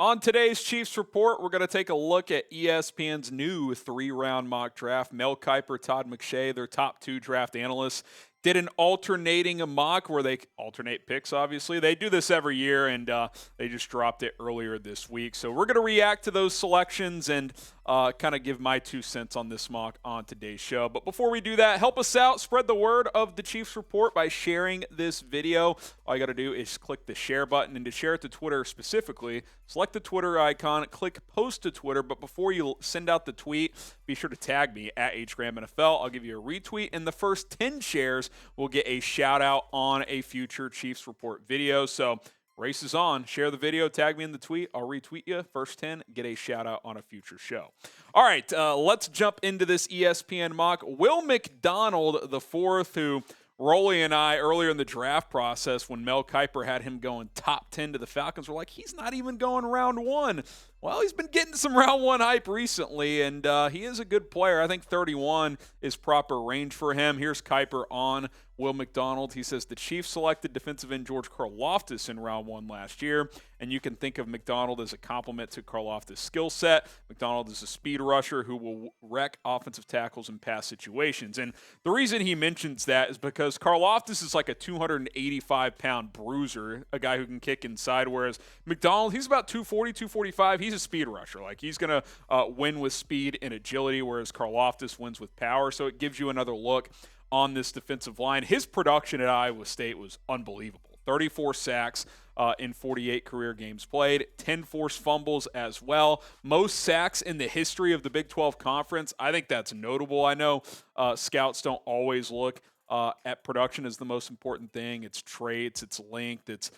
On today's Chiefs Report, we're going to take a look at ESPN's new 3-round mock draft. Mel Kiper, Todd McShay, their top 2 draft analysts, did an alternating mock where they alternate picks, obviously. They do this every year, and they just dropped it earlier this week. So we're going to react to those selections and kind of give my 2 cents on this mock on today's show. But before we do that, help us out. Spread the word of the Chiefs Report by sharing this video. All you got to do is click the share button, and to share it to Twitter specifically, select the Twitter icon, click post to Twitter. But before you send out the tweet, be sure to tag me at HGramNFL. I'll give you a retweet, and the first 10 shares will get a shout out on a future Chiefs Report video. So race is on. Share the video, tag me in the tweet. I'll retweet you. First 10, get a shout out on a future show. All right, let's jump into this ESPN mock. Will McDonald IV, who Rolly and I, earlier in the draft process, when Mel Kiper had him going top 10 to the Falcons, were like, he's not even going round 1. Well, he's been getting some round 1 hype recently, and he is a good player. I think 31 is proper range for him. Here's Kiper on Will McDonald. He says the Chiefs selected defensive end George Karlaftis in round 1 last year, and you can think of McDonald as a complement to Karlaftis' skill set. McDonald is a speed rusher who will wreck offensive tackles in pass situations. And the reason he mentions that is because Karlaftis is like a 285-pound bruiser, a guy who can kick inside, whereas McDonald, he's about 240, 245. He's a speed rusher. Like, he's going to win with speed and agility, whereas Karlaftis wins with power. So it gives you another look on this defensive line. His production at Iowa State was unbelievable. 34 sacks in 48 career games played, 10 forced fumbles as well. Most sacks in the history of the Big 12 Conference. I think that's notable. I know scouts don't always look at production as the most important thing. It's traits, it's length, it's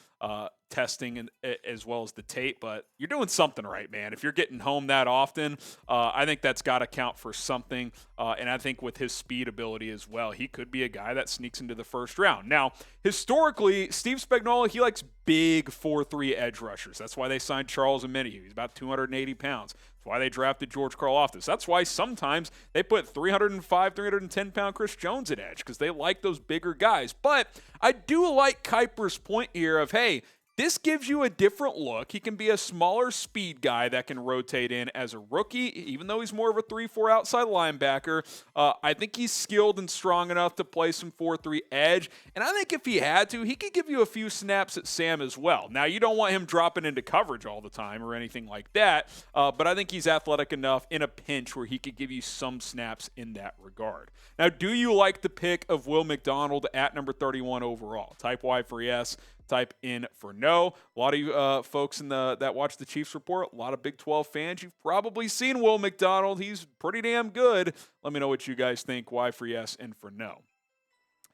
testing, and as well as the tape. But you're doing something right, man. If you're getting home that often, I think that's got to count for something. And I think with his speed ability as well, he could be a guy that sneaks into the first round. Now, historically, Steve Spagnuolo, he likes big 4-3 edge rushers. That's why they signed Charles Omenihu. He's about 280 pounds. That's why they drafted George Karlaftis. That's why sometimes they put 305, 310-pound Chris Jones at edge, because they like those bigger guys. But I do like Kiper's point here of, hey, this gives you a different look. He can be a smaller speed guy that can rotate in as a rookie, even though he's more of a 3-4 outside linebacker. I think he's skilled and strong enough to play some 4-3 edge. And I think if he had to, he could give you a few snaps at Sam as well. Now, you don't want him dropping into coverage all the time or anything like that, but I think he's athletic enough in a pinch where he could give you some snaps in that regard. Now, do you like the pick of Will McDonald at number 31 overall? Type Y for yes. Type in for no. A lot of you folks that watch the Chiefs Report, a lot of Big 12 fans, you've probably seen Will McDonald. He's pretty damn good. Let me know what you guys think. Y for yes and for no.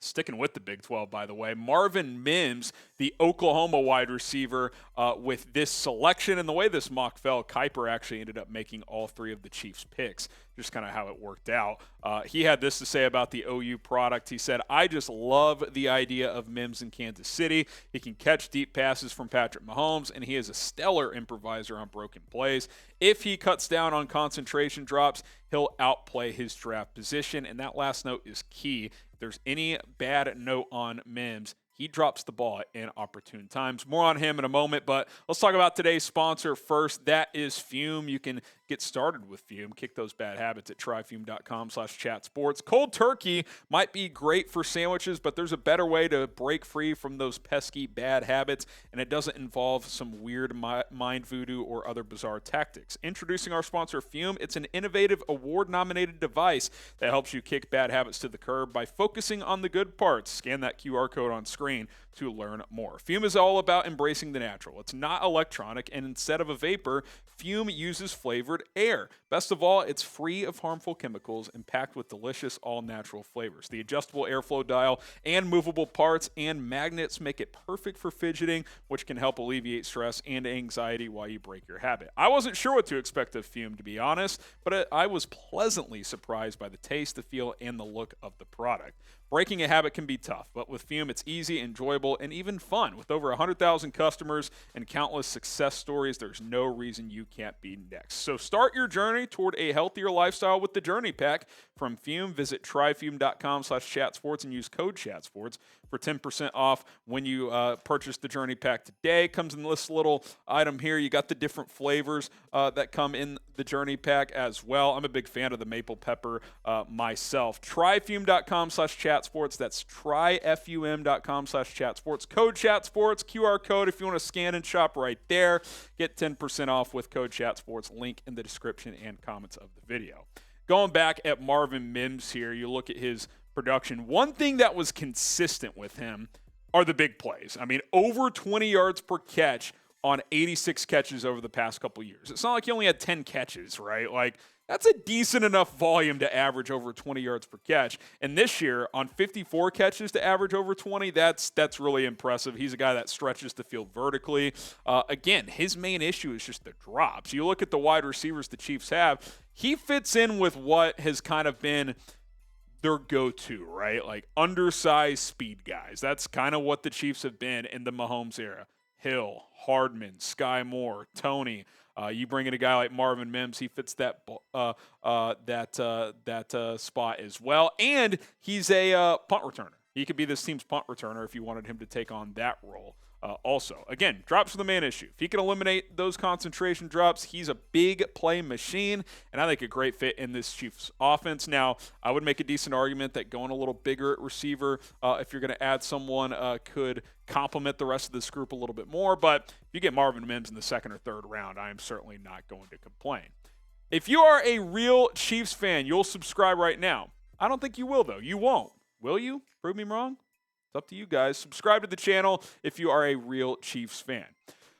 Sticking with the Big 12, by the way, Marvin Mims, the Oklahoma wide receiver, with this selection and the way this mock fell, Kiper actually ended up making all 3 of the Chiefs' picks, just kind of how it worked out. He had this to say about the OU product. He said, I just love the idea of Mims in Kansas City. He can catch deep passes from Patrick Mahomes, and he is a stellar improviser on broken plays. If he cuts down on concentration drops, he'll outplay his draft position, and that last note is key. There's any bad note on Mims, he drops the ball in opportune times. More on him in a moment, but let's talk about today's sponsor first. That is Fume. You can get started with Fume. Kick those bad habits at tryfume.com/chatsports. Cold turkey might be great for sandwiches, but there's a better way to break free from those pesky bad habits, and it doesn't involve some weird mind voodoo or other bizarre tactics. Introducing our sponsor, Fume. It's an innovative, award-nominated device that helps you kick bad habits to the curb by focusing on the good parts. Scan that QR code on screen to learn more. Fume is all about embracing the natural. It's not electronic, and instead of a vapor, Fume uses flavored air. Best of all, it's free of harmful chemicals and packed with delicious all-natural flavors. The adjustable airflow dial and movable parts and magnets make it perfect for fidgeting, which can help alleviate stress and anxiety while you break your habit. I wasn't sure what to expect of Fume, to be honest, but I was pleasantly surprised by the taste, the feel, and the look of the product. Breaking a habit can be tough, but with Fume, it's easy, enjoyable, and even fun. With over 100,000 customers and countless success stories, there's no reason you can't be next. So start your journey toward a healthier lifestyle with the Journey Pack from Fume. Visit tryfume.com/chatsports and use code chatsports for 10% off when you purchase the Journey Pack today. Comes in this little item here. You got the different flavors that come in the Journey Pack as well. I'm a big fan of the maple pepper myself. Tryfume.com/chatsports. That's tryfum.com/chatsports. Code chatsports, QR code if you want to scan and shop right there. Get 10% off with code chatsports. Link in the description and comments of the video. Going back at Marvin Mims here, you look at his production. One thing that was consistent with him are the big plays. I mean, over 20 yards per catch on 86 catches over the past couple years. It's not like he only had 10 catches, right? Like, that's a decent enough volume to average over 20 yards per catch. And this year, on 54 catches to average over 20, that's really impressive. He's a guy that stretches the field vertically. Again, his main issue is just the drops. You look at the wide receivers the Chiefs have, he fits in with what has kind of been their go-to, right? Like undersized speed guys. That's kind of what the Chiefs have been in the Mahomes era. Hill, Hardman, Sky Moore, Tony. You bring in a guy like Marvin Mims, he fits that spot as well. And he's a punt returner. He could be this team's punt returner if you wanted him to take on that role. Also, again, drops are the main issue. If he can eliminate those concentration drops, he's a big play machine, and I think a great fit in this Chiefs offense. Now, I would make a decent argument that going a little bigger at receiver, if you're going to add someone, could complement the rest of this group a little bit more. But if you get Marvin Mims in the second or third round, I am certainly not going to complain. If you are a real Chiefs fan, you'll subscribe right now. I don't think you will, though. You won't. Will you? Prove me wrong? It's up to you guys. Subscribe to the channel if you are a real Chiefs fan.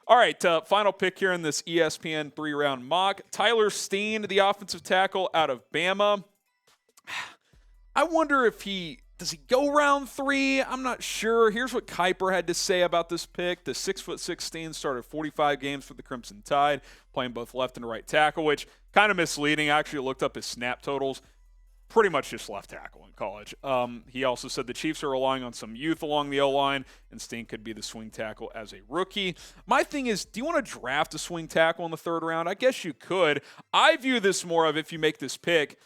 All right, final pick here in this ESPN 3-round mock. Tyler Steen, the offensive tackle out of Bama. I wonder if does he go round 3? I'm not sure. Here's what Kiper had to say about this pick. The 6'6" Steen started 45 games for the Crimson Tide, playing both left and right tackle, which kind of misleading. I actually looked up his snap totals. Pretty much just left tackle in college. He also said the Chiefs are relying on some youth along the O-line, and Steen could be the swing tackle as a rookie. My thing is, do you want to draft a swing tackle in the 3rd round? I guess you could. I view this more of, if you make this pick,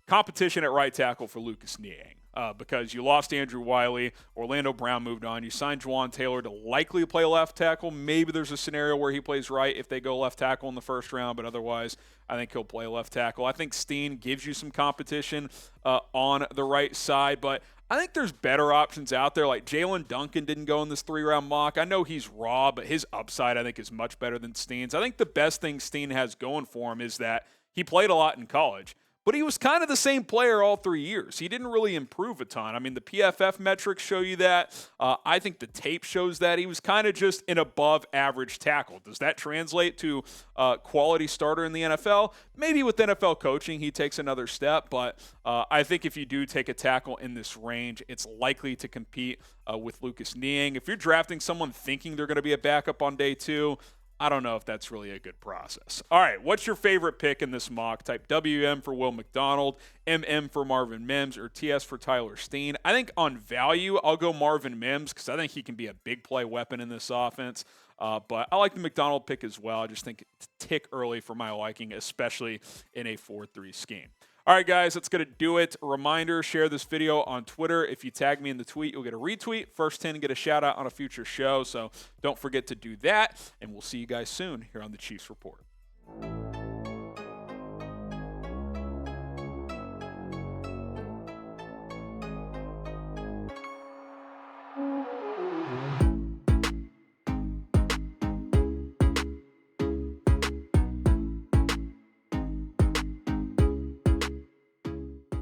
competition at right tackle for Lucas Niang. Because you lost Andrew Wiley, Orlando Brown moved on. You signed Juwan Taylor to likely play left tackle. Maybe there's a scenario where he plays right if they go left tackle in the 1st round, but otherwise I think he'll play left tackle. I think Steen gives you some competition on the right side, but I think there's better options out there. Like Jalen Duncan didn't go in this 3-round mock. I know he's raw, but his upside I think is much better than Steen's. I think the best thing Steen has going for him is that he played a lot in college. But he was kind of the same player all 3 years. He didn't really improve a ton. I mean, the PFF metrics show you that. I think the tape shows that. He was kind of just an above-average tackle. Does that translate to quality starter in the NFL? Maybe with NFL coaching, he takes another step. But I think if you do take a tackle in this range, it's likely to compete with Lucas Niang. If you're drafting someone thinking they're going to be a backup on day 2, I don't know if that's really a good process. All right, what's your favorite pick in this mock? Type WM for Will McDonald, MM for Marvin Mims, or TS for Tyler Steen. I think on value, I'll go Marvin Mims because I think he can be a big play weapon in this offense. But I like the McDonald pick as well. I just think it's a tick early for my liking, especially in a 4-3 scheme. All right, guys, that's going to do it. A reminder, share this video on Twitter. If you tag me in the tweet, you'll get a retweet. First 10 get a shout-out on a future show, so don't forget to do that. And we'll see you guys soon here on the Chiefs Report.